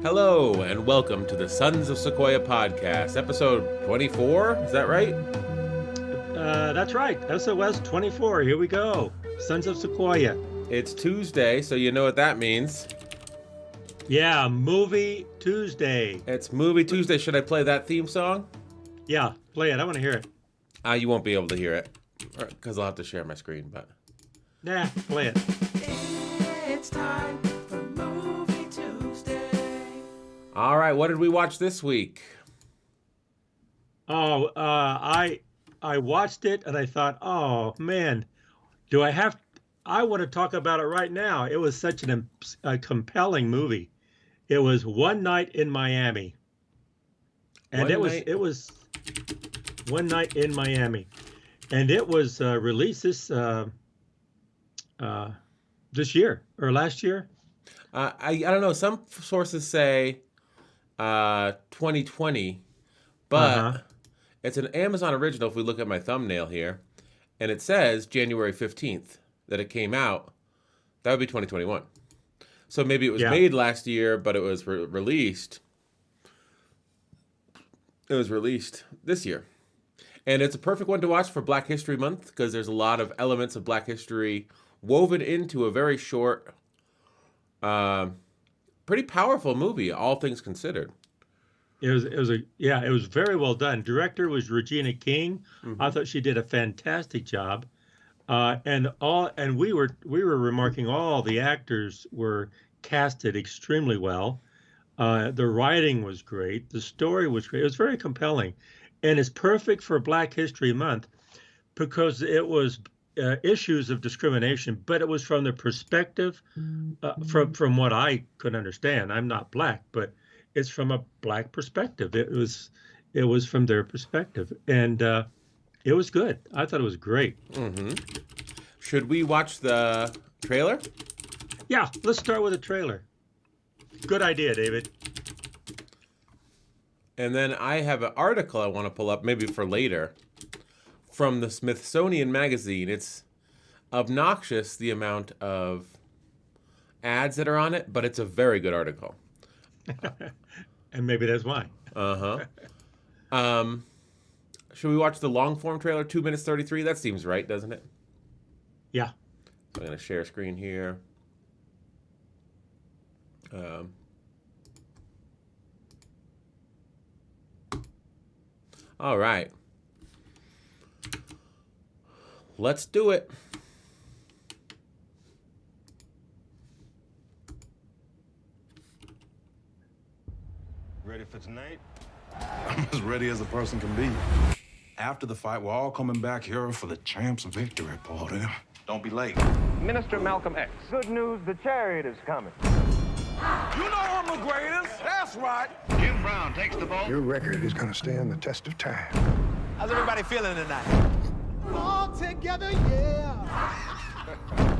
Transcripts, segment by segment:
Hello, and welcome to the Sons of Sequoia podcast, episode 24. Is that right? That's right. SoS 24. Here we go. Sons of Sequoia. It's Tuesday, so you know what that means. Yeah, Movie Tuesday. It's Movie Tuesday. Should I play that theme song? Yeah, play it. I want to hear it. You won't be able to hear it, because I'll have to share my screen, but... Nah, play it. It's time for Movie Tuesday. All right, what did we watch this week? Oh, I watched it and I thought, oh man, I want to talk about it right now. It was such a compelling movie. It was One Night in Miami, and it was One Night in Miami, and it was released this year or last year. I don't know. Some sources say 2020, but it's an Amazon original if we look at my thumbnail here, and it says January 15th that it came out. That would be 2021. So maybe it was made last year, but it was released. It was released this year. And it's a perfect one to watch for Black History Month because there's a lot of elements of Black history woven into a very short, pretty powerful movie, all things considered. It was very well done. Director was Regina King. I thought she did a fantastic job. And we were remarking all the actors were casted extremely well. The writing was great. The story was great. It was very compelling, and it's perfect for Black History Month because it was issues of discrimination, but it was from the perspective from what I could understand. I'm not Black, but it's from a Black perspective. It was from their perspective, and it was good. I thought it was great. Mm-hmm. Should we watch the trailer? Yeah, let's start with the trailer. Good idea, David. And then I have an article I want to pull up, maybe for later, from the Smithsonian Magazine. It's obnoxious, the amount of ads that are on it, but it's a very good article. And maybe that's why. Should we watch the long form trailer, 2 minutes 33? That seems right, doesn't it? Yeah. I'm going to share screen here. All right. Let's do it. Ready for tonight? I'm as ready as a person can be. After the fight, we're all coming back here for the champ's victory party. Don't be late. Minister Malcolm X. Good news, the chariot is coming. You know I'm the greatest. That's right. Jim Brown takes the ball. Your record is going to stand the test of time. How's everybody feeling tonight? All together, yeah.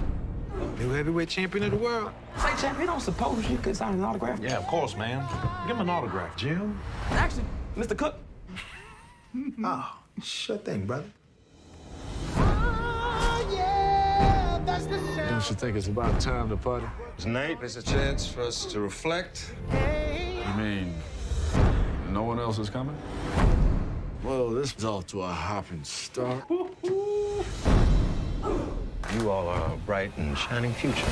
New heavyweight champion of the world. Say, champ, he don't suppose you could sign an autograph? Yeah, of course, man. Give him an autograph, Jim. Actually, Mr. Cook. Oh, sure thing, brother. Oh, yeah, that's the sound. Don't you think it's about time to party? Tonight is a chance for us to reflect. Hey. You mean no one else is coming? Well, this is off to a hopping start. You all are a bright and shining future.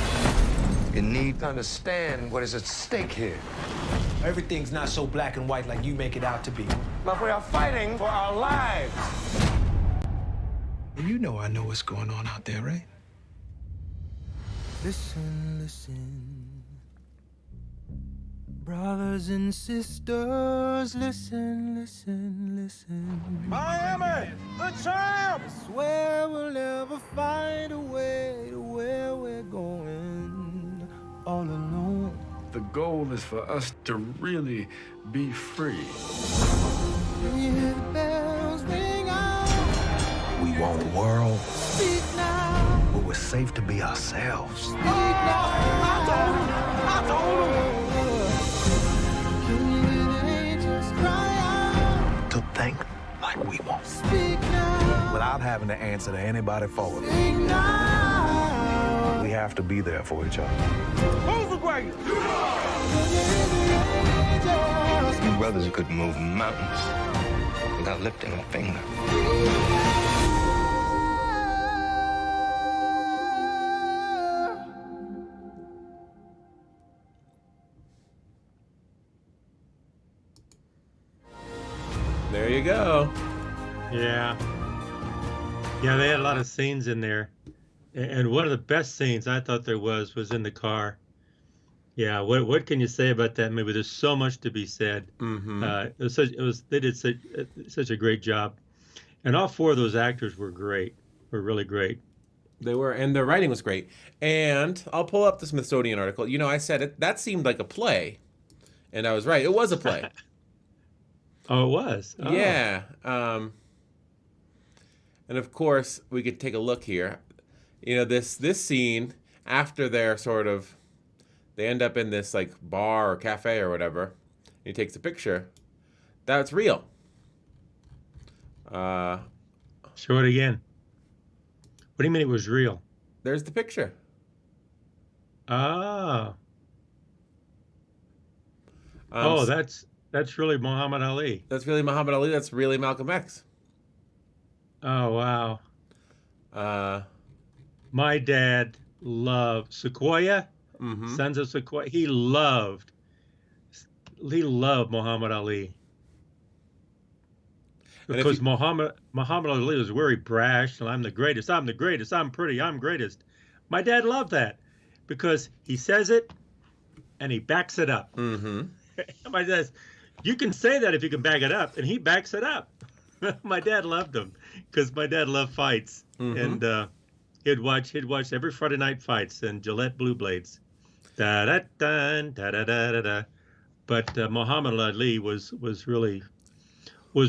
You need to understand what is at stake here. Everything's not so black and white like you make it out to be. But we are fighting for our lives. You know I know what's going on out there, right? Listen, listen. Brothers and sisters, listen, listen, listen. Miami, the champ! Swear we'll never find a way to where we're going all alone. The goal is for us to really be free. When you hear the bells ring out, We want a world speak now, where we're safe to be ourselves. speak now. I told him. Can you hear the angels cry out? To think like we want. Speak now, Without having to answer to anybody for it. speak now. We have have to be there for each other. Who's the greatest? You brothers could move mountains without lifting a finger. There you go. Yeah. Yeah, they had a lot of scenes in there. And one of the best scenes I thought there was in the car. Yeah, what can you say about that movie? There's so much to be said. They did such a great job. And all four of those actors were great. Were really great. They were, and their writing was great. And I'll pull up the Smithsonian article. You know, I said it, that seemed like a play. And I was right. It was a play. Oh, it was. Oh. Yeah. And of course, we could take a look here. You know, this scene after they end up in this like bar or cafe or whatever. And he takes a picture. That's real. Show it again. What do you mean it was real? There's the picture. Ah. That's really Muhammad Ali. That's really Muhammad Ali. That's really Malcolm X. Oh, wow. My dad loved Sequoia, Sons of Sequoia. He loved Muhammad Ali. Because Muhammad Ali was very brash, and I'm the greatest, I'm pretty, I'm greatest. My dad loved that because he says it and he backs it up. My dad says, you can say that if you can back it up, and he backs it up. My dad loved him because my dad loved fights, and he'd watch every Friday night fights and Gillette Blue Blades. Da da da da da da da. But Muhammad Ali was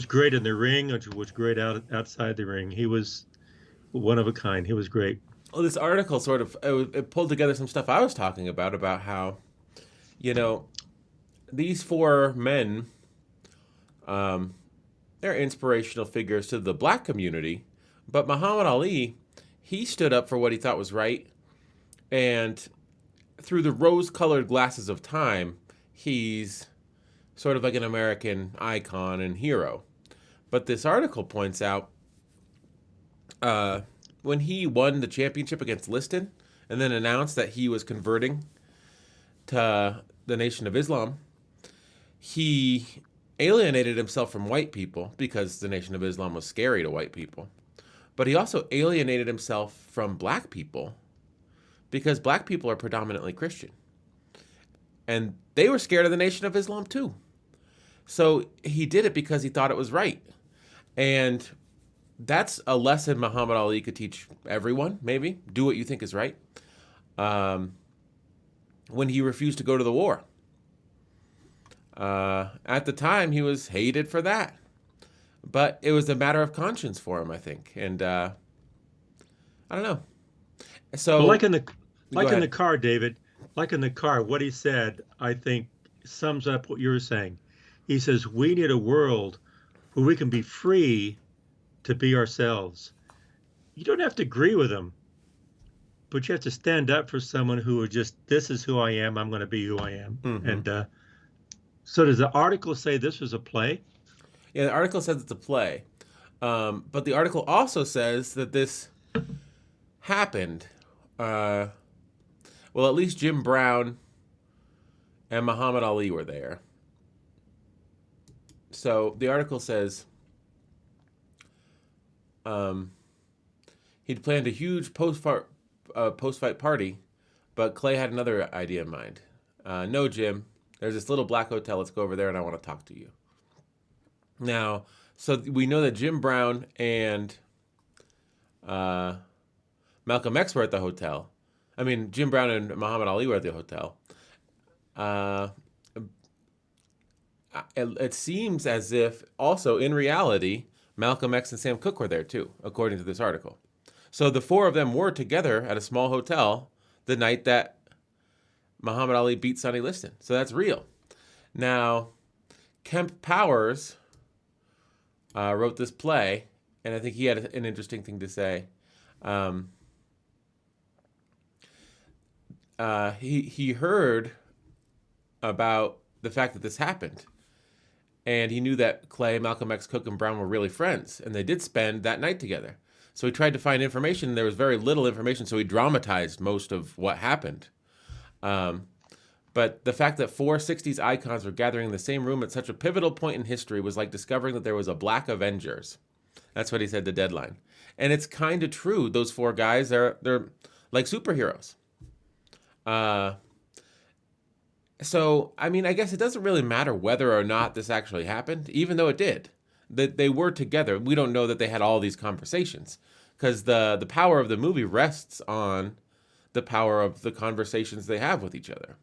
great in the ring, was great outside the ring. He was one of a kind. He was great. Well, this article it pulled together some stuff I was talking about how, you know, these four men, they're inspirational figures to the black community, but Muhammad Ali, he stood up for what he thought was right, and through the rose-colored glasses of time, he's sort of like an American icon and hero. But this article points out when he won the championship against Liston and then announced that he was converting to the Nation of Islam, he alienated himself from white people because the Nation of Islam was scary to white people. But he also alienated himself from black people because black people are predominantly Christian. And they were scared of the Nation of Islam too. So he did it because he thought it was right. And that's a lesson Muhammad Ali could teach everyone, maybe. Do what you think is right. When he refused to go to the war. At the time, he was hated for that. But it was a matter of conscience for him, I think. And I don't know. So, well, like in the car, David, like in the car, what he said, I think, sums up what you were saying. He says, we need a world where we can be free to be ourselves. You don't have to agree with him, but you have to stand up for someone who is just, this is who I am, I'm going to be who I am. And so does the article say this was a play? Yeah, the article says it's a play. But the article also says that this happened. Well, at least Jim Brown and Muhammad Ali were there. So the article says he'd planned a huge post-fight party, but Clay had another idea in mind. No, Jim, there's this little black hotel. Let's go over there, and I want to talk to you. Now, so we know that Jim Brown and Malcolm X were at the hotel. I mean, Jim Brown and Muhammad Ali were at the hotel. It seems as if also in reality, Malcolm X and Sam Cooke were there too, according to this article. So the four of them were together at a small hotel the night that Muhammad Ali beat Sonny Liston. So that's real. Now, Kemp Powers wrote this play, and I think he had an interesting thing to say. he heard about the fact that this happened, and he knew that Clay, Malcolm X, Cook, and Brown were really friends, and they did spend that night together. So he tried to find information, and there was very little information, so he dramatized most of what happened. But the fact that four 60s icons were gathering in the same room at such a pivotal point in history was like discovering that there was a Black Avengers. That's what he said to Deadline. And it's kind of true. Those four guys, they're like superheroes. So, I mean, I guess it doesn't really matter whether or not this actually happened, even though it did. That they were together. We don't know that they had all these conversations, because the power of the movie rests on the power of the conversations they have with each other.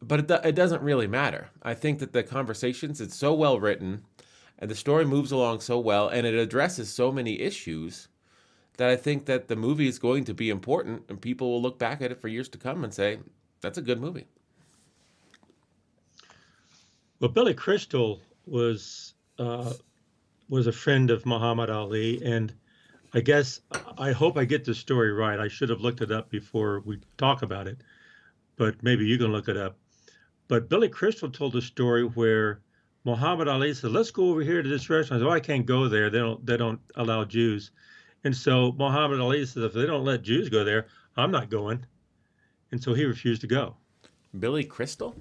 But it doesn't really matter. I think that the conversations, it's so well written, and the story moves along so well, and it addresses so many issues that I think that the movie is going to be important, and people will look back at it for years to come and say, that's a good movie. Well, Billy Crystal was a friend of Muhammad Ali, and I guess I hope I get the story right. I should have looked it up before we talk about it, but maybe you can look it up. But Billy Crystal told a story where Muhammad Ali said, "Let's go over here to this restaurant." I said, "Oh, I can't go there. They don't allow Jews." And so Muhammad Ali said, "If they don't let Jews go there, I'm not going." And so he refused to go. Billy Crystal?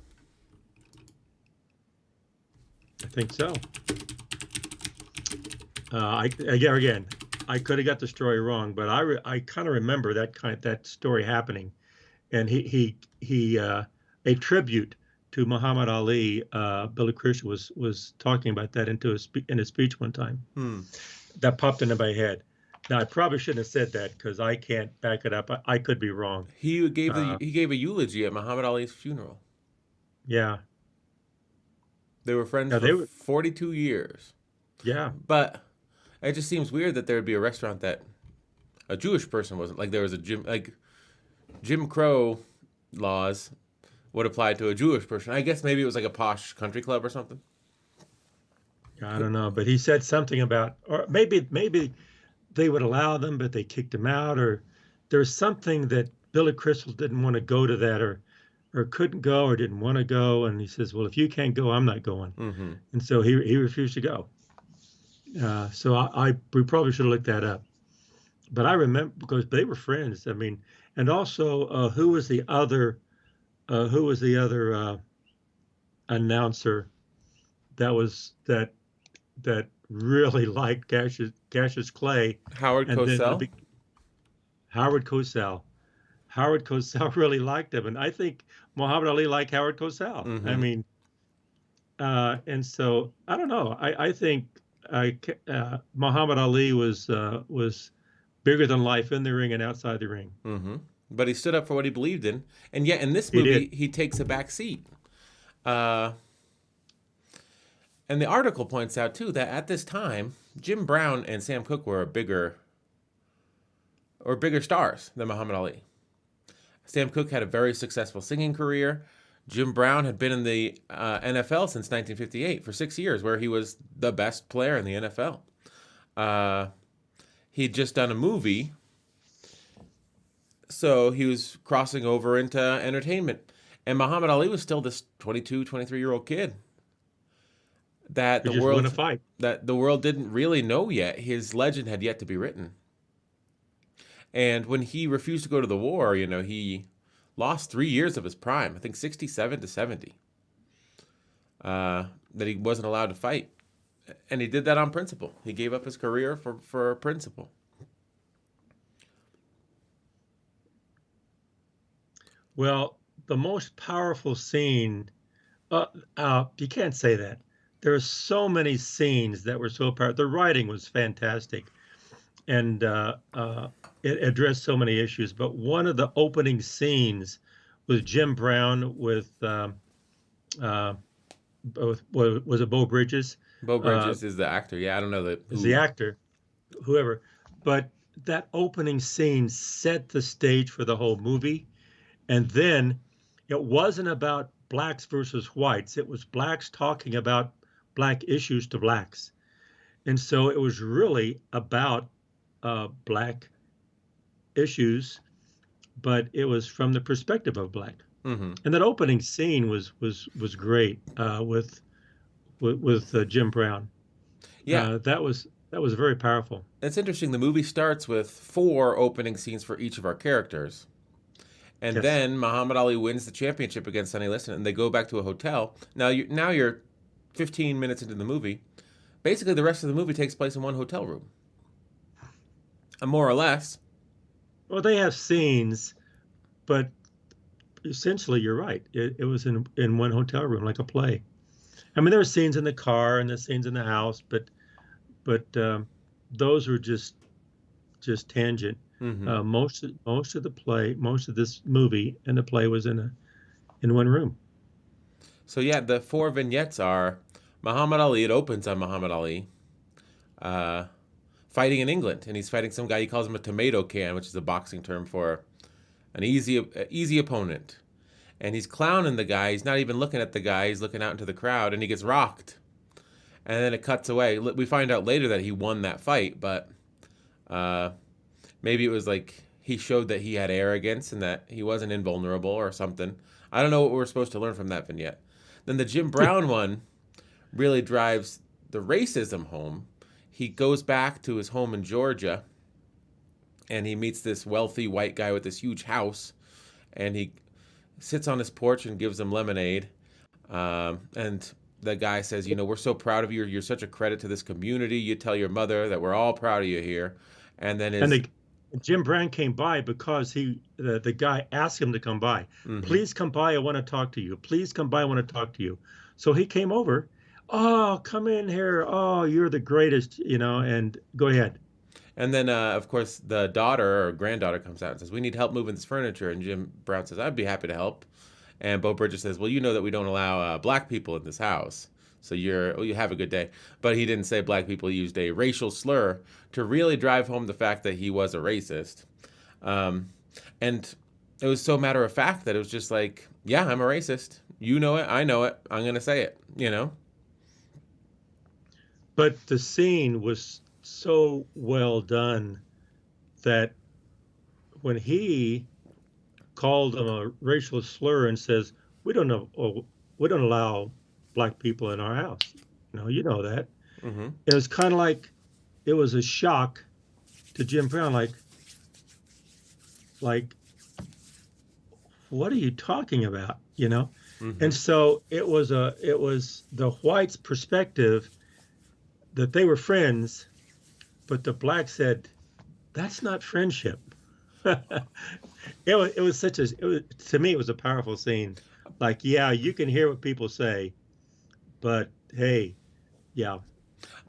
I think so. Again, I could have got the story wrong, but I kind of remember that story happening, and he a tribute to Muhammad Ali. Billy Crystal was talking about that in his speech one time. That popped into my head. Now I probably shouldn't have said that because I can't back it up. I could be wrong. He gave a eulogy at Muhammad Ali's funeral. Yeah. They were friends for 42 years. Yeah. But it just seems weird that there would be a restaurant that a Jewish person wasn't. Like there was a Jim Crow laws would apply to a Jewish person. I guess maybe it was like a posh country club or something. I don't know, but he said something about, or maybe they would allow them, but they kicked him out, or there's something that Billy Crystal didn't want to go to that, or couldn't go, or didn't want to go, and he says, "Well, if you can't go, I'm not going." Mm-hmm. And so he refused to go. So we probably should have looked that up, but I remember because they were friends. I mean, and also who was the other announcer that really liked Cassius Clay? Howard Cosell. Howard Cosell. Howard Cosell really liked him, and I think Muhammad Ali liked Howard Cosell. Mm-hmm. I mean, and so I don't know. I think Muhammad Ali was bigger than life in the ring and outside the ring. Mm-hmm. But he stood up for what he believed in, and yet in this movie he takes a back seat. And the article points out too that at this time Jim Brown and Sam Cooke were bigger stars than Muhammad Ali. Sam Cooke had a very successful singing career. Jim Brown had been in the NFL since 1958 for 6 years, where he was the best player in the NFL. He'd just done a movie, so he was crossing over into entertainment. And Muhammad Ali was still this 22, 23-year-old kid that the world didn't really know yet. His legend had yet to be written. And when he refused to go to the war, he lost 3 years of his prime, I think 67 to 70, that he wasn't allowed to fight. And he did that on principle. He gave up his career for principle. Well, the most powerful scene, you can't say that. There are so many scenes that were so powerful. The writing was fantastic. And it addressed so many issues. But one of the opening scenes was Jim Brown with was it Beau Bridges? Beau Bridges is the actor. Yeah, I don't know that. Is the actor, whoever. But that opening scene set the stage for the whole movie. And then it wasn't about blacks versus whites. It was blacks talking about black issues to blacks. And so it was really about black issues, but it was from the perspective of black. Mm-hmm. And that opening scene was great with Jim Brown. Yeah, That was very powerful. it's interesting. The movie starts with 4 opening scenes for each of our characters. And Yes. then Muhammad Ali wins the championship against Sonny Liston, and they go back to a hotel. Now you're 15 minutes into the movie. Basically, the rest of the movie takes place in one hotel room, more or less. Well, they have scenes, but essentially, you're right. It was in one hotel room, like a play. I mean, there were scenes in the car and the scenes in the house, but those were just tangent. Mm-hmm. Most of the play, most of this movie and the play was in one room. So yeah, the 4 vignettes are Muhammad Ali. It opens on Muhammad Ali fighting in England, and he's fighting some guy. He calls him a tomato can, which is a boxing term for an easy opponent. And he's clowning the guy. He's not even looking at the guy. He's looking out into the crowd, and he gets rocked. And then it cuts away. We find out later that he won that fight, but maybe it was like he showed that he had arrogance and that he wasn't invulnerable or something. I don't know what we're supposed to learn from that vignette. Then the Jim Brown one really drives the racism home. He goes back to his home in Georgia, and he meets this wealthy white guy with this huge house, and he sits on his porch and gives him lemonade. And the guy says, we're so proud of you. You're such a credit to this community. You tell your mother that we're all proud of you here. And then Jim Brown came by because the guy asked him to come by. Mm-hmm. Please come by. I want to talk to you. Please come by. I want to talk to you. So he came over. Oh, come in here. Oh, you're the greatest, and go ahead. And then, of course, the daughter or granddaughter comes out and says, we need help moving this furniture. And Jim Brown says, I'd be happy to help. And Bo Bridges says, well, you know that we don't allow black people in this house. So you have a good day. But he didn't say black people. He used a racial slur to really drive home the fact that he was a racist. And it was so matter of fact that it was just like, yeah, I'm a racist. You know it. I know it. I'm going to say it, But the scene was so well done that when he called him a racial slur and says, we don't allow black people in our house. You know that. Mm-hmm. It was kind of like, it was a shock to Jim Brown, like, what are you talking about? Mm-hmm. And so it was the whites' perspective that they were friends, but the black said, that's not friendship. To me, it was a powerful scene. Like, yeah, you can hear what people say, but hey, yeah.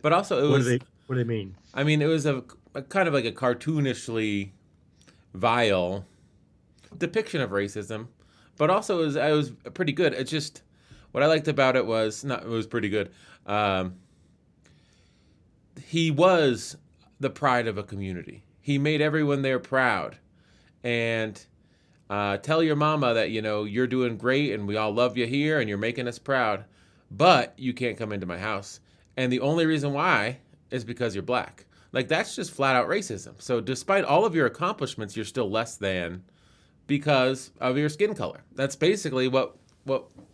But also What do they mean? I mean, it was a kind of like a cartoonishly vile depiction of racism, but also it was pretty good. It's just, what I liked about it was, it was pretty good. He was the pride of a community. He made everyone there proud. And tell your mama that, you're doing great and we all love you here and you're making us proud, but you can't come into my house. And the only reason why is because you're black. Like, that's just flat out racism. So despite all of your accomplishments, you're still less than because of your skin color. That's basically what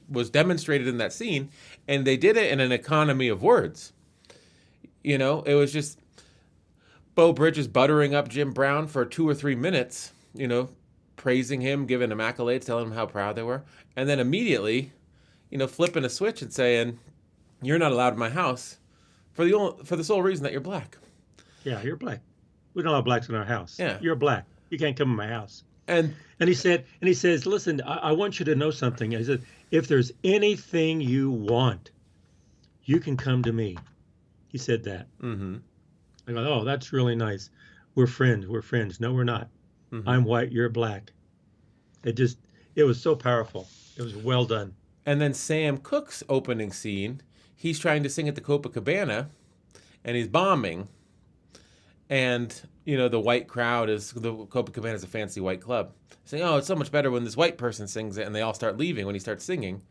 was demonstrated in that scene. And they did it in an economy of words. It was just Bo Bridges buttering up Jim Brown for 2 or 3 minutes, praising him, giving him accolades, telling him how proud they were. And then immediately, flipping a switch and saying, you're not allowed in my house for the sole reason that you're black. Yeah, you're black. We don't allow blacks in our house. Yeah. You're black. You can't come in my house. And he says, listen, I want you to know something. He said, if there's anything you want, you can come to me. He said that. Mm-hmm. I go, oh, that's really nice. We're friends. We're friends. No, we're not. Mm-hmm. I'm white. You're black. It was so powerful. It was well done. And then Sam Cooke's opening scene, he's trying to sing at the Copacabana, and he's bombing. And, the white crowd the Copacabana is a fancy white club, saying, oh, it's so much better when this white person sings it, and they all start leaving when he starts singing.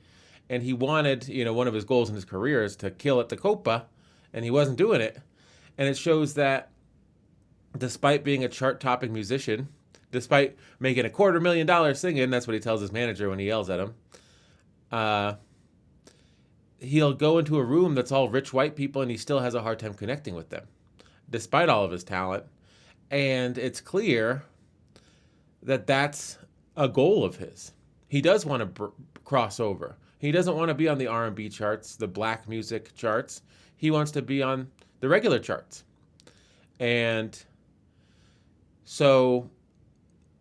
And he wanted, one of his goals in his career is to kill at the Copa, and he wasn't doing it. And it shows that despite being a chart-topping musician, despite making $250,000 singing. That's what he tells his manager when he yells at him. He'll go into a room that's all rich white people, and he still has a hard time connecting with them, despite all of his talent. And it's clear that that's a goal of his. He does want to cross over. He doesn't want to be on the R&B charts, the black music charts. He wants to be on the regular charts. And so,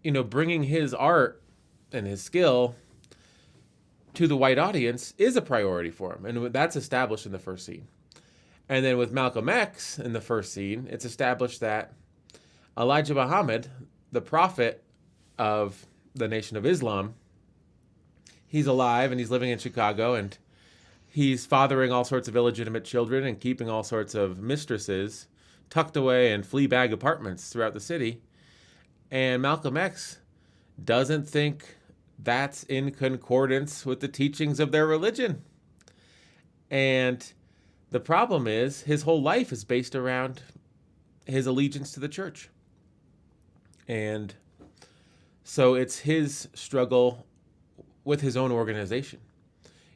bringing his art and his skill to the white audience is a priority for him. And that's established in the first scene. And then with Malcolm X in the first scene, it's established that Elijah Muhammad, the prophet of the Nation of Islam, he's alive and he's living in Chicago, and he's fathering all sorts of illegitimate children and keeping all sorts of mistresses tucked away in flea bag apartments throughout the city. And Malcolm X doesn't think that's in concordance with the teachings of their religion. And the problem is his whole life is based around his allegiance to the church. And so it's his struggle with his own organization.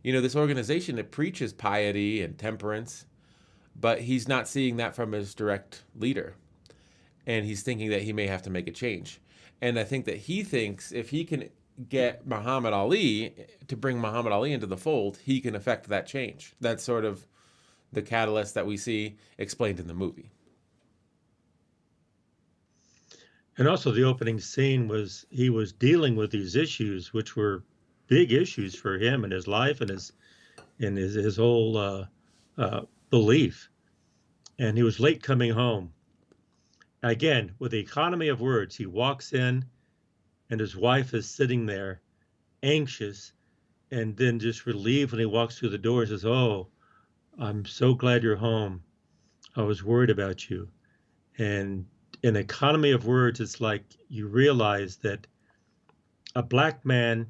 This organization that preaches piety and temperance, but he's not seeing that from his direct leader. And he's thinking that he may have to make a change. And I think that he thinks if he can get Muhammad Ali, to bring Muhammad Ali into the fold, he can affect that change. That's sort of the catalyst that we see explained in the movie. And also the opening scene was he was dealing with these issues, which were big issues for him in his life and his whole belief. And he was late coming home. Again, with the economy of words, he walks in and his wife is sitting there anxious and then just relieved when he walks through the door. He says, "Oh, I'm so glad you're home. I was worried about you." And in economy of words, it's like you realize that a black man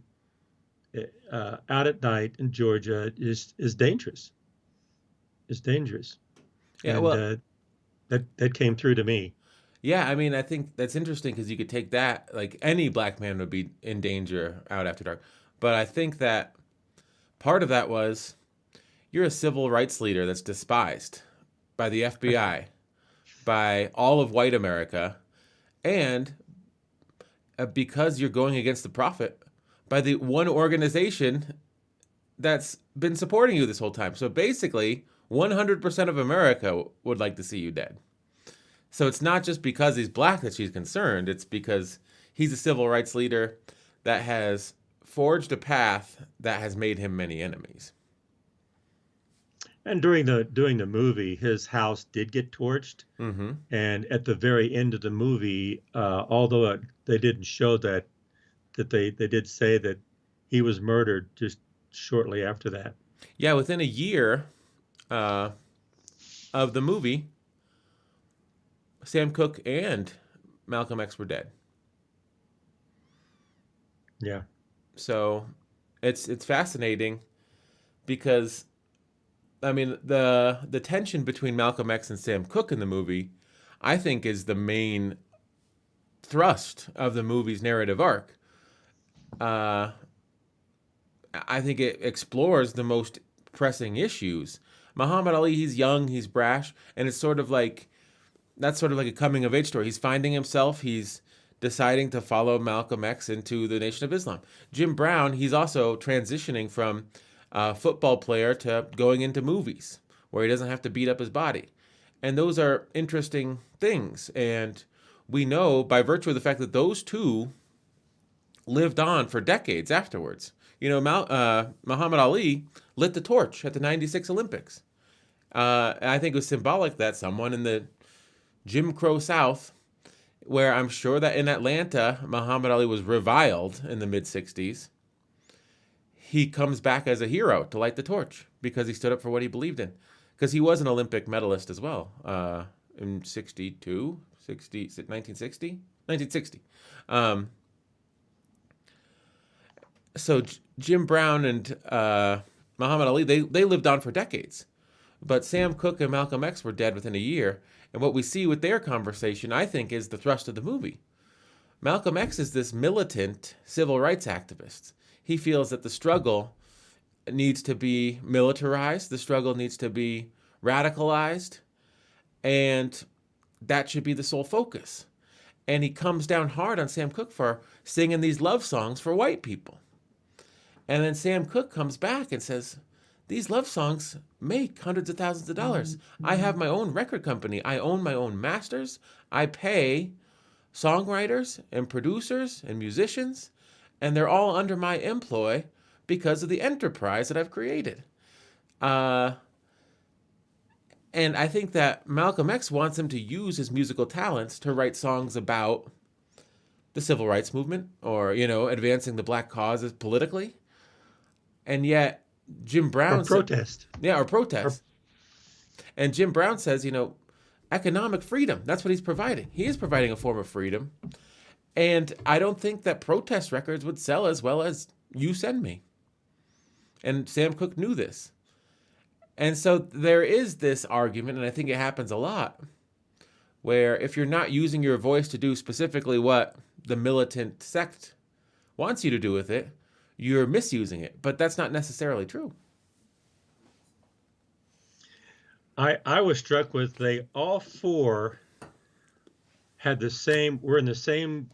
out at night in Georgia is dangerous. It's dangerous. Yeah, and, well, that came through to me. yeah, I mean, I think that's interesting because you could take that, like any black man would be in danger out after dark. But I think that part of that was you're a civil rights leader that's despised by the FBI, by all of white America, and because you're going against the prophet, by the one organization that's been supporting you this whole time. So basically, 100% of America would like to see you dead. So it's not just because he's black that she's concerned. It's because he's a civil rights leader that has forged a path that has made him many enemies. And during the movie, his house did get torched. Mm-hmm. And at the very end of the movie, although they didn't show that they did say that he was murdered just shortly after that. Yeah, within a year of the movie, Sam Cooke and Malcolm X were dead. Yeah. So it's fascinating because, I mean, the tension between Malcolm X and Sam Cooke in the movie, I think, is the main thrust of the movie's narrative arc. I think it explores the most pressing issues. Muhammad Ali, he's young, he's brash, and it's sort of like, that's sort of like a coming of age story. He's finding himself, he's deciding to follow Malcolm X into the Nation of Islam. Jim Brown, he's also transitioning from a football player to going into movies where he doesn't have to beat up his body. And those are interesting things. And we know by virtue of the fact that those two lived on for decades afterwards. Muhammad Ali lit the torch at the 96 Olympics. I think it was symbolic that someone in the Jim Crow South, where I'm sure that in Atlanta, Muhammad Ali was reviled in the mid-60s, he comes back as a hero to light the torch because he stood up for what he believed in. Because he was an Olympic medalist as well in 1960. So Jim Brown and Muhammad Ali, they lived on for decades. But Sam Cooke and Malcolm X were dead within a year. And what we see with their conversation, I think, is the thrust of the movie. Malcolm X is this militant civil rights activist. He feels that the struggle needs to be militarized, the struggle needs to be radicalized, and that should be the sole focus. And he comes down hard on Sam Cooke for singing these love songs for white people. And then Sam Cooke comes back and says, these love songs make hundreds of thousands of dollars. I have my own record company. I own my own masters. I pay songwriters and producers and musicians, and they're all under my employ because of the enterprise that I've created. And I think that Malcolm X wants him to use his musical talents to write songs about the civil rights movement or, advancing the black causes politically. And yet Jim Brown... Or protest. Or protest. And Jim Brown says, economic freedom, that's what he's providing. He is providing a form of freedom. And I don't think that protest records would sell as well as You Send Me. And Sam Cooke knew this. And so there is this argument, and I think it happens a lot, where if you're not using your voice to do specifically what the militant sect wants you to do with it, you're misusing it. But that's not necessarily true. I was struck with they all four were in the same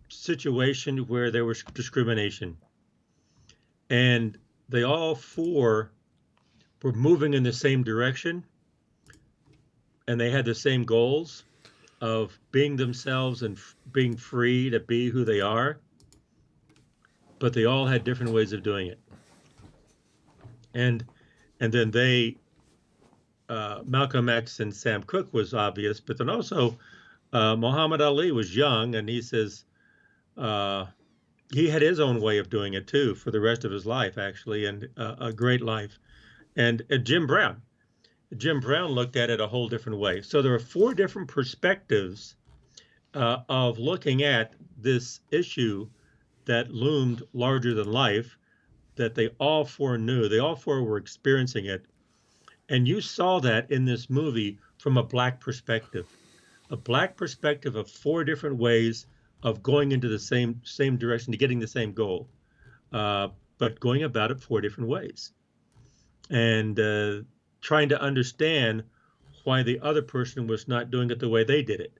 situation where there was discrimination. And they all four were moving in the same direction. And they had the same goals of being themselves and being free to be who they are. But they all had different ways of doing it. And then Malcolm X and Sam Cooke was obvious, but then also Muhammad Ali was young, and he says he had his own way of doing it too for the rest of his life, actually, and a great life. And Jim Brown looked at it a whole different way. So there are four different perspectives of looking at this issue that loomed larger than life, that they all four knew. They all four were experiencing it. And you saw that in this movie from a black perspective of four different ways of going into the same direction to getting the same goal, but going about it four different ways. And trying to understand why the other person was not doing it the way they did it.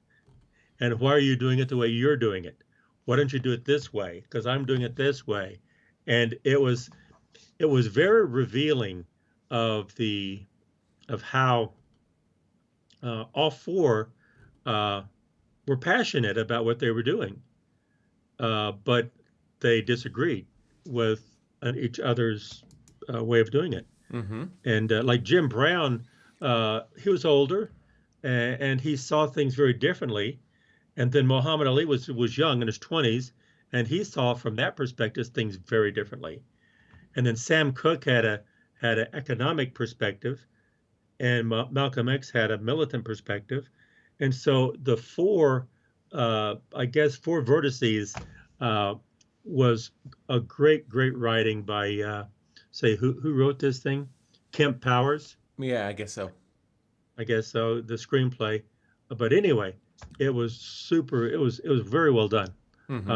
And why are you doing it the way you're doing it? Why don't you do it this way? Because I'm doing it this way. And it was very revealing of how all four were passionate about what they were doing, but they disagreed with each other's way of doing it. Mm-hmm. And like Jim Brown, he was older, and he saw things very differently. And then Muhammad Ali was young in his 20s, and he saw from that perspective things very differently. And then Sam Cooke had an economic perspective, and Malcolm X had a militant perspective. And so the four vertices was a great writing by, who wrote this thing? Kemp Powers? Yeah, I guess so. The screenplay. But anyway, it was super, it was very well done. Mm-hmm.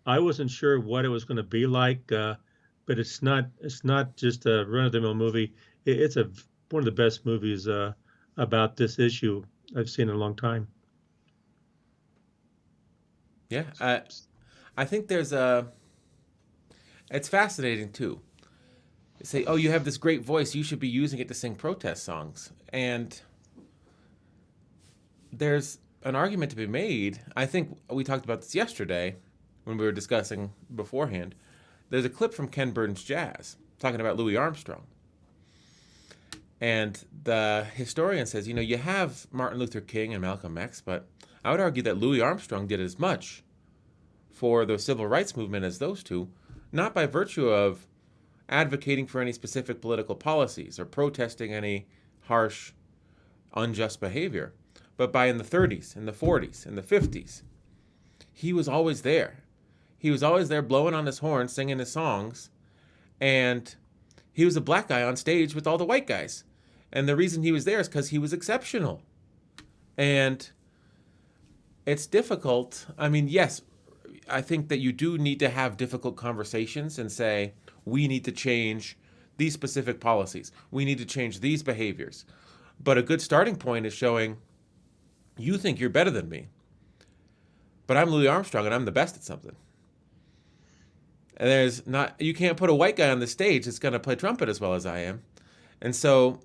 I wasn't sure what it was going to be like, but it's not just a run-of-the-mill movie. It's one of the best movies about this issue I've seen in a long time. Yeah, I think it's fascinating too. They say, oh, you have this great voice, you should be using it to sing protest songs. And there's an argument to be made. I think we talked about this yesterday when we were discussing beforehand. There's a clip from Ken Burns Jazz talking about Louis Armstrong. And the historian says, you have Martin Luther King and Malcolm X, but I would argue that Louis Armstrong did as much for the civil rights movement as those two, not by virtue of advocating for any specific political policies or protesting any harsh, unjust behavior, but by in the 30s, in the 40s, in the 50s. He was always there. He was always there blowing on his horn, singing his songs, and he was a black guy on stage with all the white guys. And the reason he was there is because he was exceptional. And it's difficult. I mean, yes, I think that you do need to have difficult conversations and say, we need to change these specific policies. We need to change these behaviors. But a good starting point is showing you think you're better than me, but I'm Louis Armstrong and I'm the best at something. And you can't put a white guy on the stage that's going to play trumpet as well as I am. And so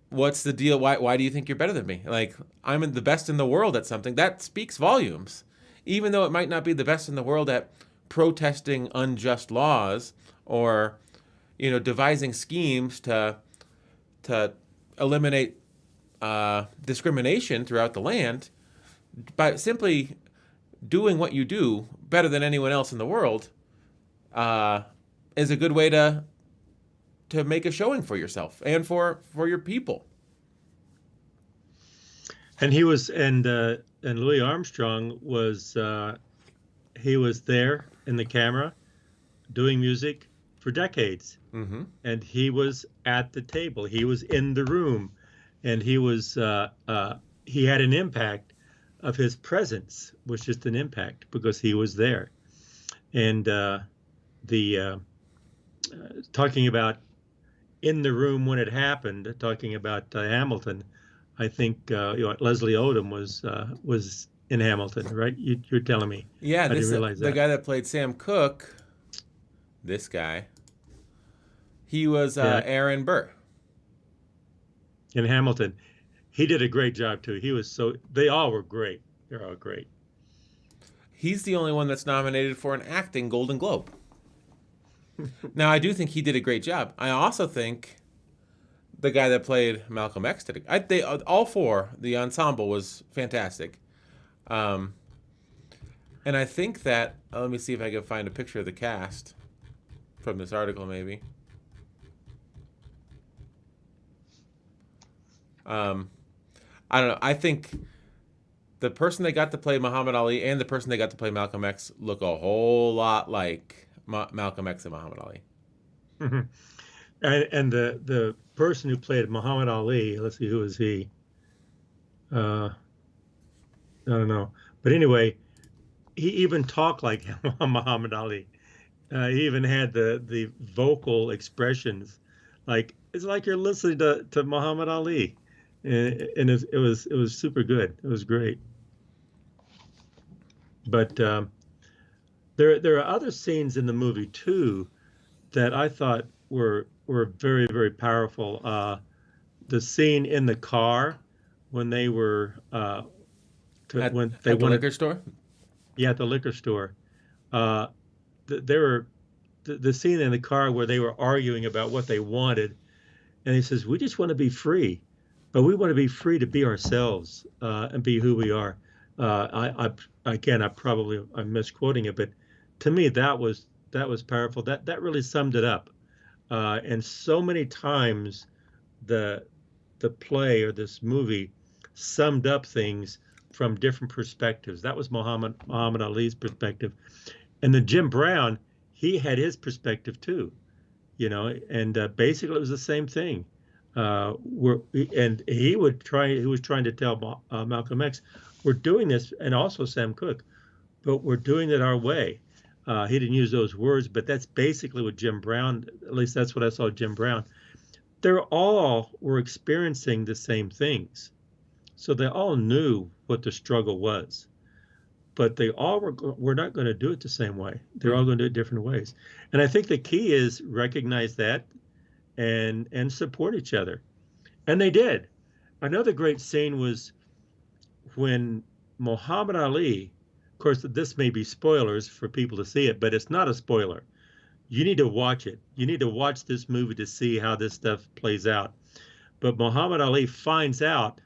what's the deal? Why do you think you're better than me? Like, I'm the best in the world at something. That speaks volumes. Even though it might not be the best in the world at protesting unjust laws or, devising schemes to eliminate discrimination throughout the land, by simply doing what you do better than anyone else in the world, is a good way to make a showing for yourself and for your people. And he was, and Louis Armstrong was, he was there in the camera doing music for decades. Mm-hmm. And he was at the table. He was in the room, and he was, he had an impact. Of his presence was just an impact because he was there. And talking about in the room when it happened, talking about Hamilton, I think Leslie Odom was in Hamilton, right? You're telling me? Yeah, I didn't realize the that. guy that played Sam Cooke, this guy, he was Aaron Burr in Hamilton. He did a great job too. They all were great. They're all great. He's the only one that's nominated for an acting Golden Globe. Now, I do think he did a great job. I also think the guy that played Malcolm X did all four, the ensemble was fantastic. And I think that, let me see if I can find a picture of the cast from this article, maybe. I don't know. I think the person they got to play Muhammad Ali and the person they got to play Malcolm X look a whole lot like Malcolm X and Muhammad Ali. Mm-hmm. And the person who played Muhammad Ali, let's see, who was he? I don't know. But anyway, he even talked like Muhammad Ali. He even had the vocal expressions. Like, it's like you're listening to Muhammad Ali. And it was super good. It was great. But there are other scenes in the movie too that I thought were very, very powerful. The scene in the car when they were at the liquor store. Yeah, at the liquor store. The scene in the car where they were arguing about what they wanted, and he says, "We just want to be free." But we want to be free to be ourselves and be who we are. I'm misquoting it, but to me that was powerful. That really summed it up. And so many times the play or this movie summed up things from different perspectives. That was Muhammad Ali's perspective, and then Jim Brown, he had his perspective too, and basically it was the same thing. He was trying to tell Malcolm X, we're doing this, and also Sam Cooke, but we're doing it our way. He didn't use those words, but that's basically what Jim Brown, at least that's what I saw Jim Brown. They all were experiencing the same things. So they all knew what the struggle was, but they all were not going to do it the same way. They're all going to do it different ways. And I think the key is recognize that and support each other. And they did. Another great scene was when Muhammad Ali, of course, this may be spoilers for people to see it, but it's not a spoiler. You need to watch it. You need to watch this movie to see how this stuff plays out. But Muhammad Ali finds out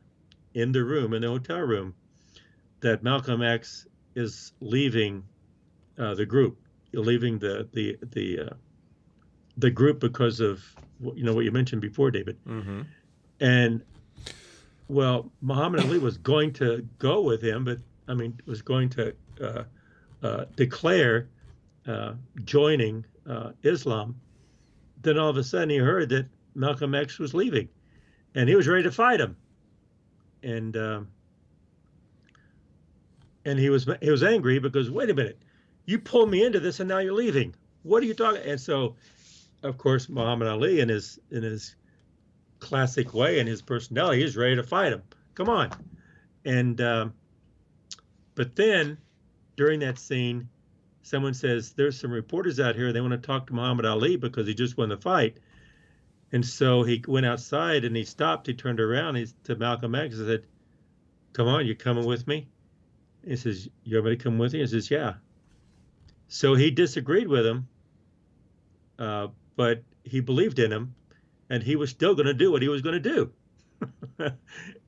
in the hotel room, that Malcolm X is leaving the group, leaving the group because of what you mentioned before, David. Mm-hmm. And well, Muhammad Ali was going to go with him, but was going to declare joining Islam. Then all of a sudden he heard that Malcolm X was leaving, and he was ready to fight him. And and he was angry because, wait a minute, you pulled me into this and now you're leaving. What are you talking? And so, of course, Muhammad Ali in his classic way and his personality, he's ready to fight him. Come on. And but then during that scene, someone says, there's some reporters out here. They want to talk to Muhammad Ali because he just won the fight. And so he went outside and he stopped. He turned around to Malcolm X and said, come on, you coming with me? He says, you want me to come with you? He says, yeah. So he disagreed with him, but he believed in him, and he was still going to do what he was going to do.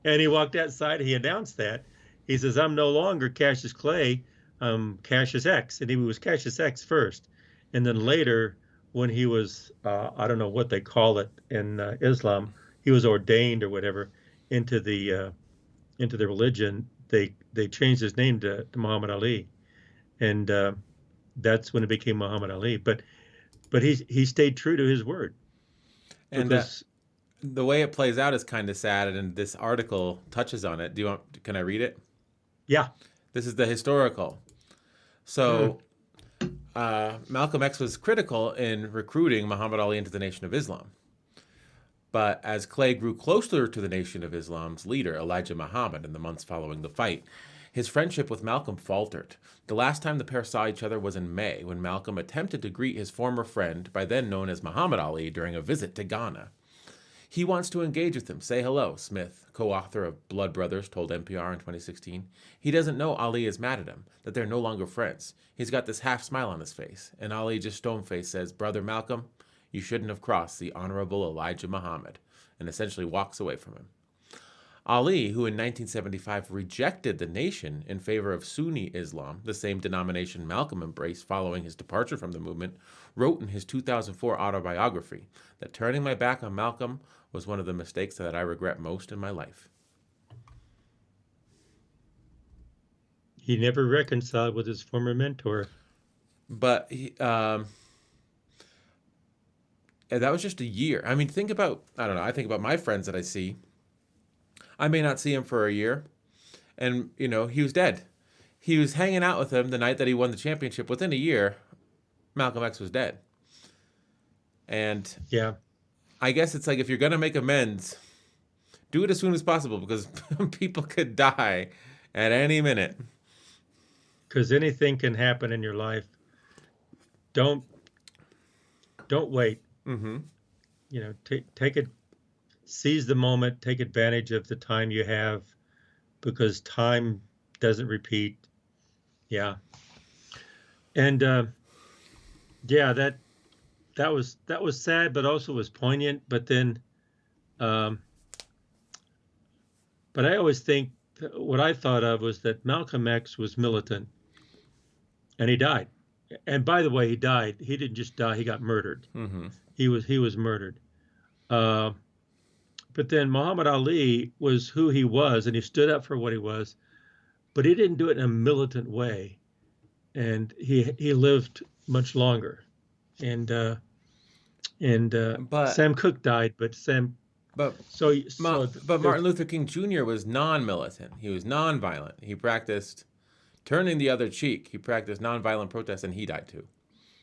And he walked outside. He announced that. He says, I'm no longer Cassius Clay, I'm Cassius X. And he was Cassius X first. And then later, when he was, I don't know what they call it in Islam, he was ordained or whatever into the religion. They changed his name to Muhammad Ali, and that's when it became Muhammad Ali. But he stayed true to his word. And the way it plays out is kind of sad, and this article touches on it. Can I read it? Yeah. This is the historical. So Malcolm X was critical in recruiting Muhammad Ali into the Nation of Islam. But as Clay grew closer to the Nation of Islam's leader, Elijah Muhammad, in the months following the fight, his friendship with Malcolm faltered. The last time the pair saw each other was in May, when Malcolm attempted to greet his former friend, by then known as Muhammad Ali, during a visit to Ghana. He wants to engage with him. Say hello, Smith, co-author of Blood Brothers, told NPR in 2016. He doesn't know Ali is mad at him, that they're no longer friends. He's got this half smile on his face, and Ali just stone-faced says, Brother Malcolm, you shouldn't have crossed the Honorable Elijah Muhammad, and essentially walks away from him. Ali, who in 1975 rejected the nation in favor of Sunni Islam, the same denomination Malcolm embraced following his departure from the movement, wrote in his 2004 autobiography that turning my back on Malcolm was one of the mistakes that I regret most in my life. He never reconciled with his former mentor. But that was just a year. I mean, think about, I don't know, I think about my friends that I see. I may not see him for a year. And, he was dead. He was hanging out with him the night that he won the championship. Within a year, Malcolm X was dead. And yeah, I guess it's like, if you're going to make amends, do it as soon as possible, because people could die at any minute. Because anything can happen in your life. Don't wait. Mm-hmm. Take it. Seize the moment, take advantage of the time you have, because time doesn't repeat. Yeah. And that was sad, but also was poignant. But then, but I always think what I thought of was that Malcolm X was militant, and he died. And by the way, he died. He didn't just die; he got murdered. Mm-hmm. He was murdered. But then Muhammad Ali was who he was, and he stood up for what he was, but he didn't do it in a militant way, and he lived much longer. And Sam Cooke died, but Martin Luther King Jr. was non-militant. He was non-violent. He practiced turning the other cheek. He practiced non-violent protest, and he died too.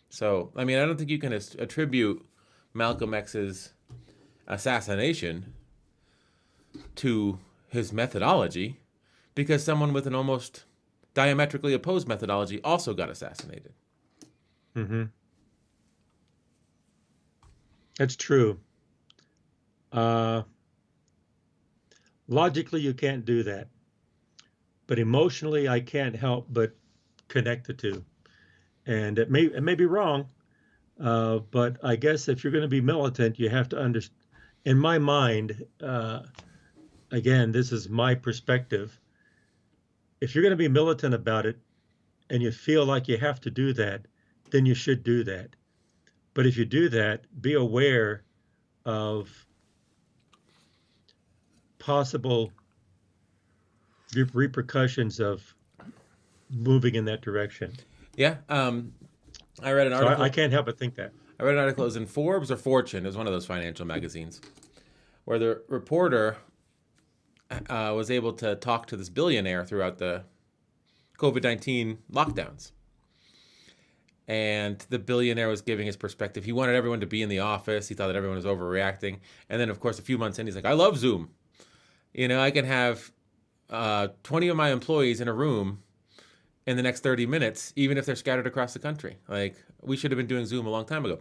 So, I mean, I don't think you can attribute Malcolm X's assassination to his methodology, because someone with an almost diametrically opposed methodology also got assassinated. Mm-hmm. That's true. Logically, you can't do that. But emotionally, I can't help but connect the two. And it may be wrong, but I guess if you're going to be militant, you have to understand. In my mind, again, this is my perspective. If you're going to be militant about it and you feel like you have to do that, then you should do that. But if you do that, be aware of possible repercussions of moving in that direction. Yeah. I read an article. So I can't help but think that. I read an article, it was in Forbes or Fortune, it was one of those financial magazines, where the reporter was able to talk to this billionaire throughout the COVID-19 lockdowns. And the billionaire was giving his perspective. He wanted everyone to be in the office. He thought that everyone was overreacting. And then, of course, a few months in, he's like, I love Zoom. I can have 20 of my employees in a room in the next 30 minutes, even if they're scattered across the country. Like, we should have been doing Zoom a long time ago.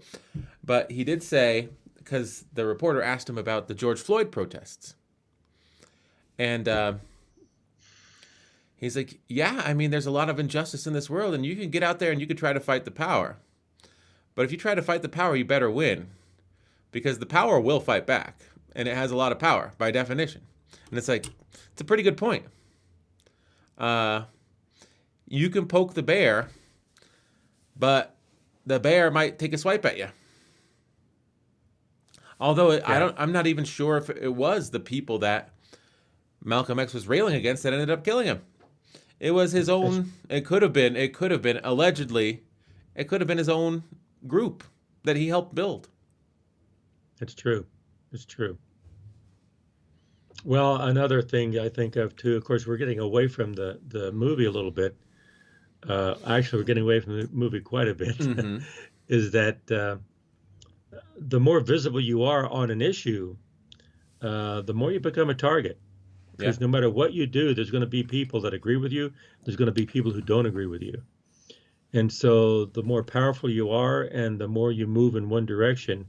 But he did say, because the reporter asked him about the George Floyd protests. And he's like, yeah, I mean, there's a lot of injustice in this world, and you can get out there and you can try to fight the power. But if you try to fight the power, you better win. Because the power will fight back. And it has a lot of power, by definition. And it's like, it's a pretty good point. You can poke the bear, but the bear might take a swipe at you. Although I'm not even sure if it was the people that Malcolm X was railing against that ended up killing him. It was his own. It could have been allegedly. It could have been his own group that he helped build. It's true. It's true. Well, another thing I think of too, of course, we're getting away from the movie a little bit. Actually, we're getting away from the movie quite a bit. Mm-hmm. Is that the more visible you are on an issue, the more you become a target. Because no matter what you do, there's going to be people that agree with you. There's going to be people who don't agree with you. And so the more powerful you are and the more you move in one direction,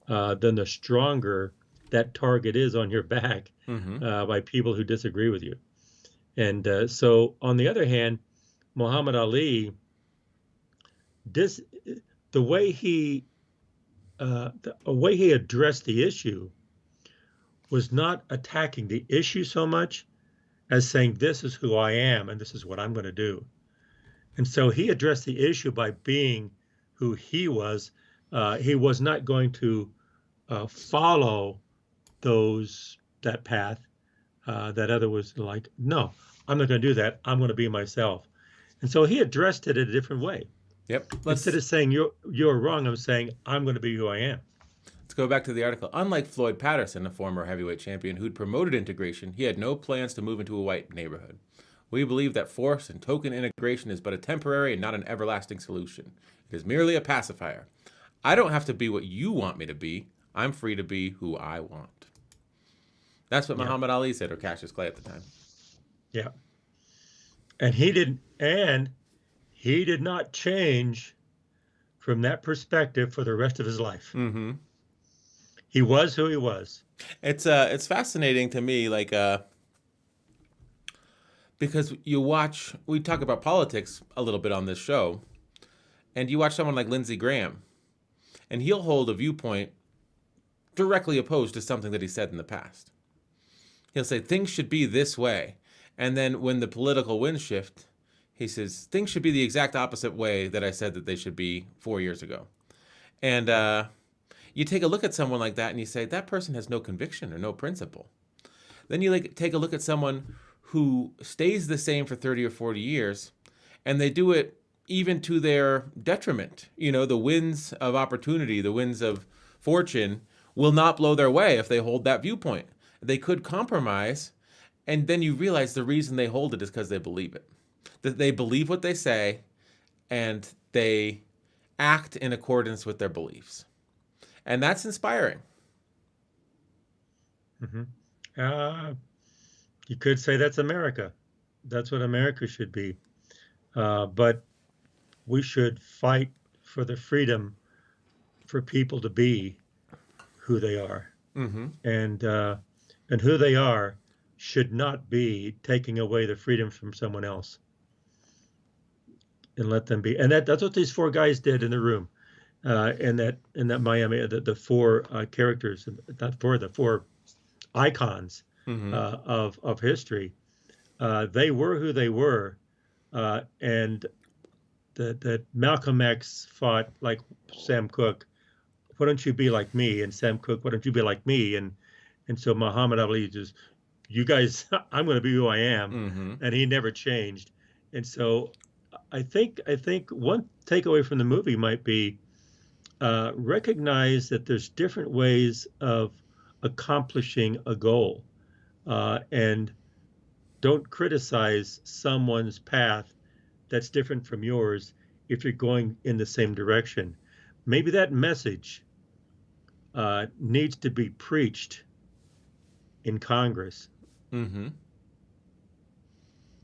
then the stronger that target is on your back by people who disagree with you. And so on the other hand, Muhammad Ali, the way he addressed the issue was not attacking the issue so much as saying, this is who I am and this is what I'm going to do. And so he addressed the issue by being who he was. He was not going to follow that path that other was like, no, I'm not going to do that. I'm going to be myself. And so he addressed it in a different way. Yep. Instead of saying you're wrong, I'm saying I'm going to be who I am. Let's go back to the article. Unlike Floyd Patterson, a former heavyweight champion who'd promoted integration, he had no plans to move into a white neighborhood. We believe that forced and token integration is but a temporary and not an everlasting solution. It is merely a pacifier. I don't have to be what you want me to be. I'm free to be who I want. That's what Muhammad Ali said, or Cassius Clay at the time. Yeah. And he did not change from that perspective for the rest of his life. Mm-hmm. He was who he was. It's fascinating to me, like, because we talk about politics a little bit on this show, and you watch someone like Lindsey Graham, and he'll hold a viewpoint directly opposed to something that he said in the past. He'll say, things should be this way. And then when the political winds shift, he says, things should be the exact opposite way that I said that they should be 4 years ago. And you take a look at someone like that and you say, that person has no conviction or no principle. Then you take a look at someone who stays the same for 30 or 40 years, and they do it even to their detriment. The winds of opportunity, the winds of fortune will not blow their way if they hold that viewpoint. They could compromise, and then you realize the reason they hold it is because they believe it. That they believe what they say, and they act in accordance with their beliefs. And that's inspiring. Mm-hmm. You could say that's America. That's what America should be. But we should fight for the freedom for people to be who they are. Mm-hmm. And who they are should not be taking away the freedom from someone else. And let them be. And that's what these four guys did in the room. In that Miami, the four characters, the four icons of history, they were who they were, and that Malcolm X fought like Sam Cooke. Why don't you be like me? And Sam Cooke, why don't you be like me? And so Muhammad Ali just, you guys, I'm going to be who I am, and he never changed. And so I think one takeaway from the movie might be recognize that there's different ways of accomplishing a goal, and don't criticize someone's path that's different from yours if you're going in the same direction. Maybe that message needs to be preached in Congress. Mm-hmm.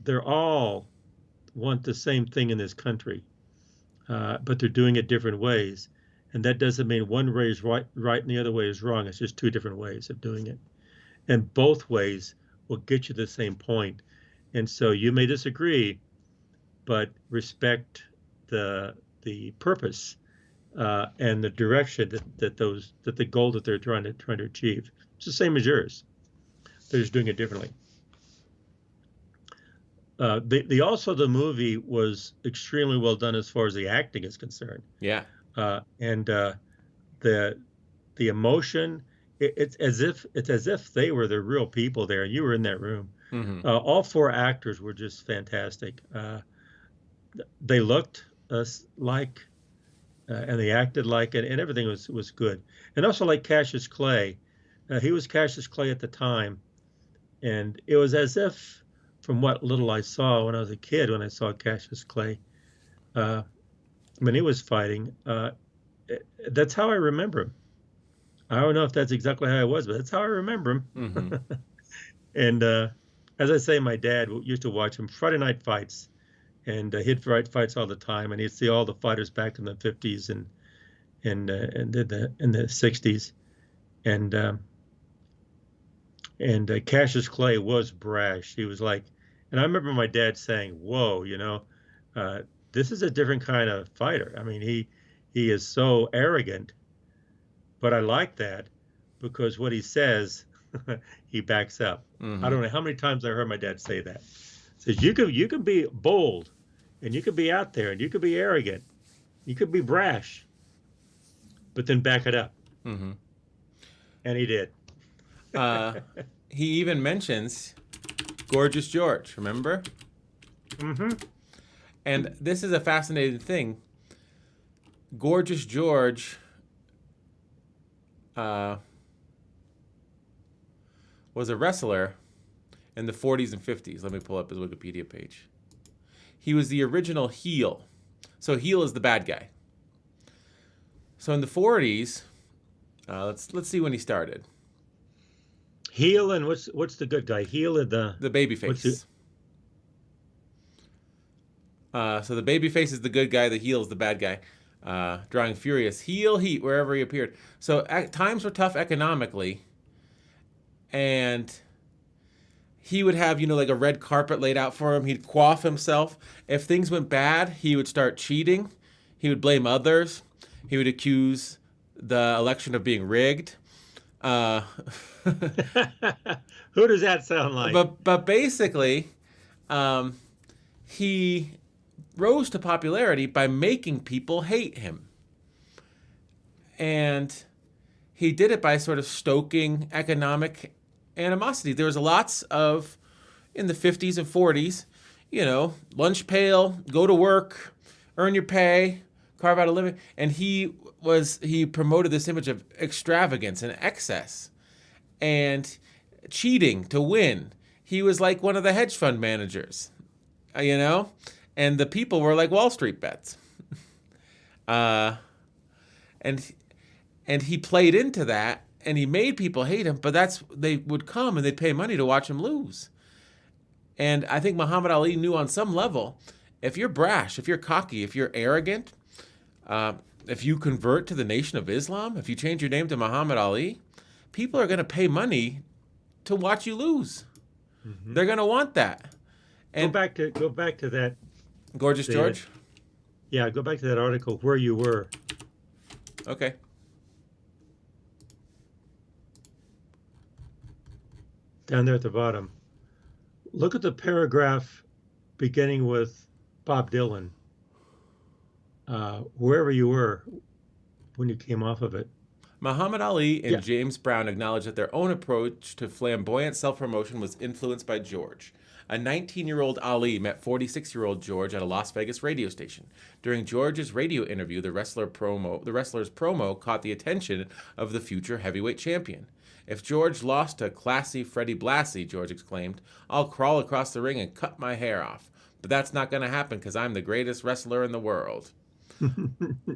They're all want the same thing in this country, but they're doing it different ways. And that doesn't mean one way is right and the other way is wrong. It's just two different ways of doing it. And both ways will get you the same point. And so you may disagree, but respect the purpose and the direction that the goal that they're trying to achieve. It's the same as yours. They're just doing it differently. The movie was extremely well done as far as the acting is concerned. Yeah. And the emotion, it's as if they were the real people there. You were in that room. Mm-hmm. All four actors were just fantastic. They looked like, and they acted like it, and everything was good. And also like Cassius Clay, he was Cassius Clay at the time, and it was as if, from what little I saw when I was a kid, when I saw Cassius Clay, when he was fighting, that's how I remember him. I don't know if that's exactly how I was, but that's how I remember him. Mm-hmm. And as I say, my dad used to watch him Friday night fights, and he'd fight fights all the time, and he'd see all the fighters back in the 50s and in the 60s, and Cassius Clay was brash. He was like, and I remember my dad saying, "Whoa, this is a different kind of fighter. I mean, he is so arrogant, but I like that because what he says, he backs up." Mm-hmm. I don't know how many times I heard my dad say that. He says you can be bold, and you can be out there, and you can be arrogant, you could be brash, but then back it up. Mm-hmm. And he did. He even mentions Gorgeous George, remember? Mm-hmm. And this is a fascinating thing. Gorgeous George was a wrestler in the 40s and 50s. Let me pull up his Wikipedia page. He was the original heel. So heel is the bad guy. So in the 40s, let's see when he started. Heel and what's the good guy? Heel and the baby face. So the baby face is the good guy. The heel is the bad guy. Drawing furious heel heat wherever he appeared. So times were tough economically, and he would have like a red carpet laid out for him. He'd quaff himself. If things went bad, he would start cheating. He would blame others. He would accuse the election of being rigged. Who does that sound like? But basically, he rose to popularity by making people hate him. And he did it by sort of stoking economic animosity. There was lots of, in the 50s and 40s, lunch pail, go to work, earn your pay, carve out a living. And he promoted this image of extravagance and excess and cheating to win. He was like one of the hedge fund managers, and the people were like Wall Street bets. And he played into that, and he made people hate him, but they would come and they'd pay money to watch him lose. And I think Muhammad Ali knew on some level, if you're brash, if you're cocky, if you're arrogant, if you convert to the Nation of Islam, if you change your name to Muhammad Ali, people are going to pay money to watch you lose. Mm-hmm. They're going to want that. And go back to that. Gorgeous George? Yeah, go back to that article where you were. Okay. Down there at the bottom. Look at the paragraph beginning with Bob Dylan. Wherever you were when you came off of it. Muhammad Ali and James Brown acknowledged that their own approach to flamboyant self-promotion was influenced by George. A 19-year-old Ali met 46-year-old George at a Las Vegas radio station. During George's radio interview, the wrestler's promo caught the attention of the future heavyweight champion. "If George lost to classy Freddie Blassie," George exclaimed, "I'll crawl across the ring and cut my hair off." But that's not going to happen because I'm the greatest wrestler in the world.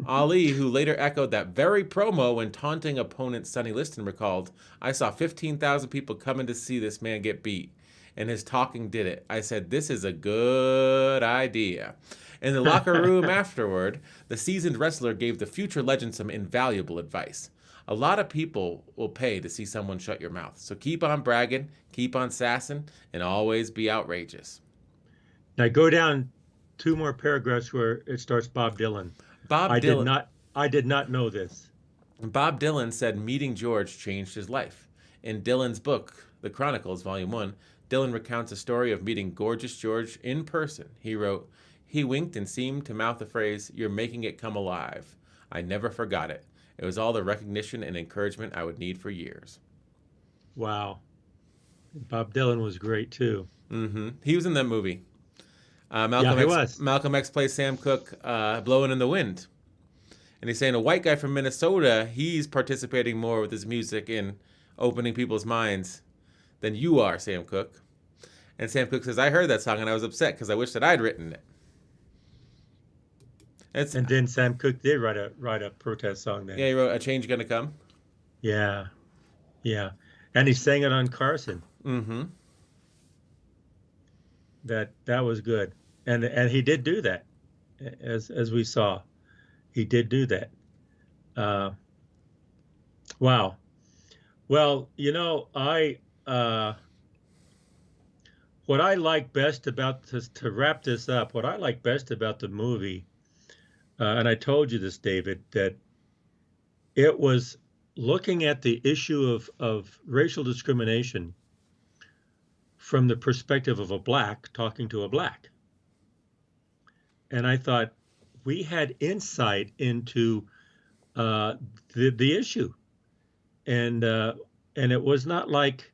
Ali, who later echoed that very promo when taunting opponent Sonny Liston, recalled, I saw 15,000 people coming to see this man get beat, and his talking did it. I said, this is a good idea. In the locker room afterward, the seasoned wrestler gave the future legend some invaluable advice. A lot of people will pay to see someone shut your mouth, so keep on bragging, keep on sassing, and always be outrageous. Now go down 2 more paragraphs where it starts Bob Dylan. I did not know this. Bob Dylan said meeting George changed his life. In Dylan's book, The Chronicles, Volume 1, Dylan recounts a story of meeting Gorgeous George in person. He wrote, he winked and seemed to mouth the phrase, you're making it come alive. I never forgot it. It was all the recognition and encouragement I would need for years. Wow. Bob Dylan was great too. Mm-hmm. He was in that movie. Malcolm X plays Sam Cooke, Blowing in the Wind. And he's saying a white guy from Minnesota, he's participating more with his music in opening people's minds than you are, Sam Cooke. And Sam Cooke says, I heard that song and I was upset because I wish that I'd written it. And then Sam Cooke did write a protest song then. Yeah, he wrote A Change Gonna Come. Yeah. Yeah. And he sang it on Carson. Mm-hmm. That was good. And he did do that, as we saw. He did do that. Wow. Well, what I like best about this, to wrap this up, what I like best about the movie, and I told you this, David, that it was looking at the issue of racial discrimination from the perspective of a black talking to a black. And I thought we had insight into the issue, and it was not like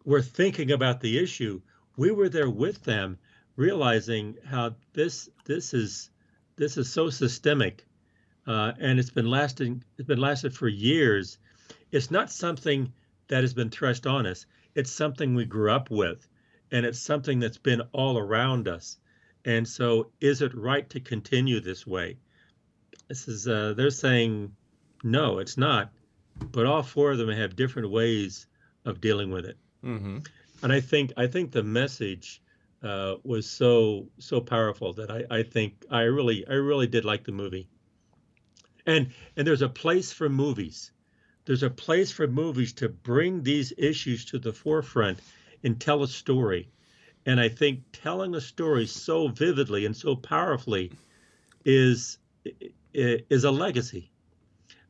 we're thinking about the issue. We were there with them, realizing how this is so systemic, and it's been lasted for years. It's not something that has been thrust on us. It's something we grew up with, and it's something that's been all around us. And so, is it right to continue this way? This is they're saying no, it's not. But all 4 of them have different ways of dealing with it. Mm-hmm. And I think the message was so powerful that I think I really did like the movie. And there's a place for movies. There's a place for movies to bring these issues to the forefront and tell a story. And I think telling a story so vividly and so powerfully is a legacy.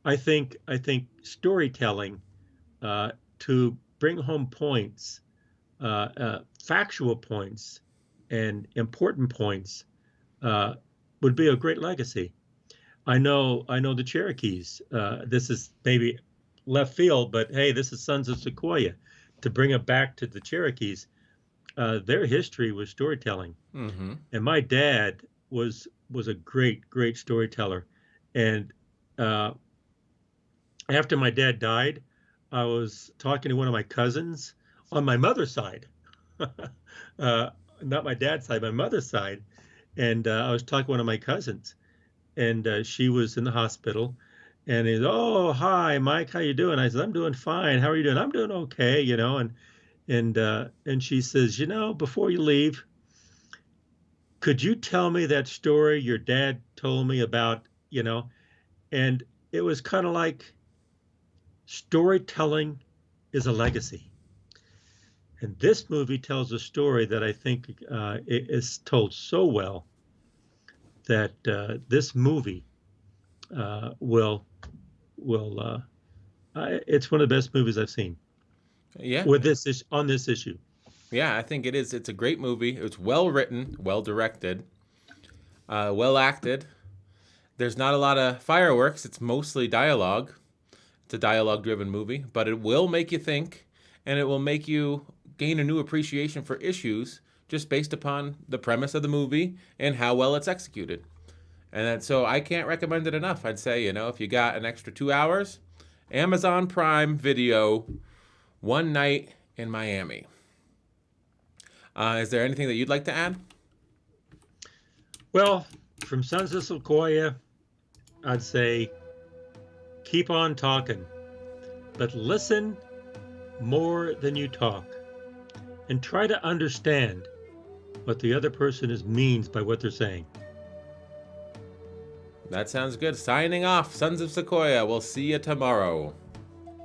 I think storytelling to bring home points, factual points, and important points would be a great legacy. I know the Cherokees. This is maybe left field, but hey, this is Sons of Sequoia. To bring it back to the Cherokees, their history was storytelling. Mm-hmm. And my dad was a great storyteller. And after my dad died, I was talking to one of my cousins on my mother's side, not my dad's side, my mother's side. And I was talking to one of my cousins, and she was in the hospital. And he's, oh, hi, Mike, how you doing? I said, I'm doing fine. How are you doing? I'm doing okay, And she says, before you leave, could you tell me that story your dad told me about, And it was kind of like storytelling is a legacy. And this movie tells a story that I think is told so well that this movie it's one of the best movies I've seen. Yeah. On this issue. Yeah, I think it is. It's a great movie. It's well written, well directed, well acted. There's not a lot of fireworks. It's mostly dialogue. It's a dialogue-driven movie, but it will make you think, and it will make you gain a new appreciation for issues just based upon the premise of the movie and how well it's executed. And so I can't recommend it enough. I'd say, if you got an extra 2 hours, Amazon Prime Video, One Night in Miami. Is there anything that you'd like to add? Well, from Sons of Sequoia, I'd say keep on talking, but listen more than you talk, and try to understand what the other person means by what they're saying. That sounds good. Signing off, Sons of Sequoia. We'll see you tomorrow.